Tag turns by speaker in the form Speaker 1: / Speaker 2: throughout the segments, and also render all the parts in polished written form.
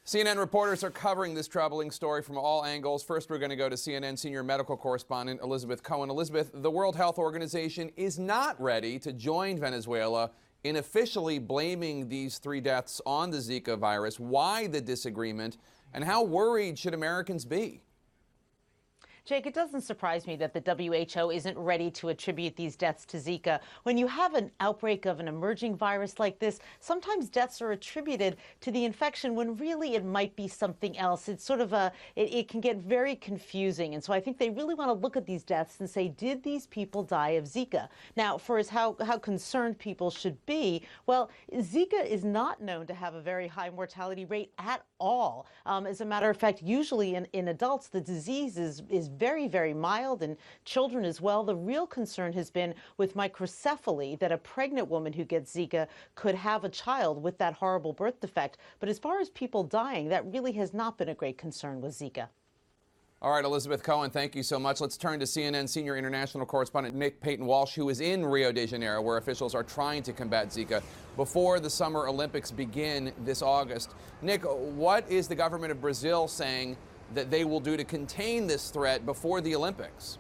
Speaker 1: CNN reporters are covering this troubling story from all angles. First, we're going to go to CNN senior medical correspondent Elizabeth Cohen. Elizabeth, the World Health Organization is not ready to join Venezuela in officially blaming these 3 deaths on the Zika virus. Why the disagreement, and how worried should Americans be?
Speaker 2: Jake, it doesn't surprise me that the WHO isn't ready to attribute these deaths to Zika. When you have an outbreak of an emerging virus like this, sometimes deaths are attributed to the infection when really it might be something else. It's sort of it can get very confusing. And so I think they really want to look at these deaths and say, did these people die of Zika? Now, for how concerned people should be, well, Zika is not known to have a very high mortality rate at all. As a matter of fact, usually in adults, the disease is very, very mild, and children as well. The real concern has been with microcephaly, that a pregnant woman who gets Zika could have a child with that horrible birth defect. But as far as people dying, that really has not been a great concern with Zika.
Speaker 1: All right, Elizabeth Cohen, thank you so much. Let's turn to CNN senior international correspondent Paton Walsh, who is in Rio de Janeiro, where officials are trying to combat Zika before the Summer Olympics begin this August. Nick, what is the government of Brazil saying that they will do to contain this threat before the Olympics?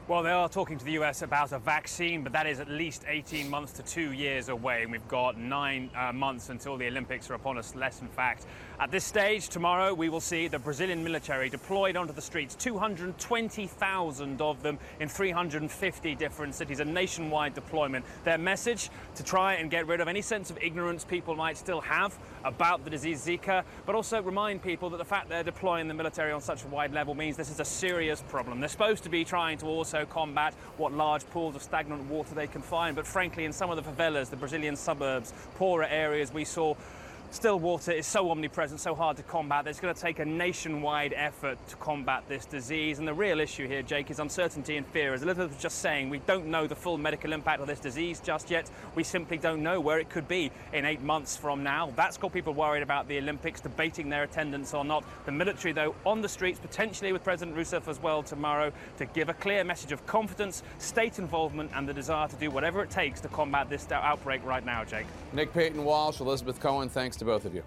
Speaker 3: Well, they are talking to the US about a vaccine, but that is at least 18 months to 2 years away. And we've got 9 months until the Olympics are upon us, less in fact. At this stage, tomorrow, we will see the Brazilian military deployed onto the streets, 220,000 of them in 350 different cities, a nationwide deployment. Their message, to try and get rid of any sense of ignorance people might still have about the disease Zika, but also remind people that the fact they're deploying the military on such a wide level means this is a serious problem. They're supposed to be trying to also combat what large pools of stagnant water they can find. But frankly, in some of the favelas, the Brazilian suburbs, poorer areas, we saw still water is so omnipresent, so hard to combat. It's going to take a nationwide effort to combat this disease. And the real issue here, Jake, is uncertainty and fear. As Elizabeth was just saying, we don't know the full medical impact of this disease just yet. We simply don't know where it could be in 8 months from now. That's got people worried about the Olympics, debating their attendance or not. The military, though, on the streets, potentially with President Rousseff as well tomorrow, to give a clear message of confidence, state involvement, and the desire to do whatever it takes to combat this outbreak right now, Jake.
Speaker 1: Nick Paton Walsh, Elizabeth Cohen, thanks to both of you.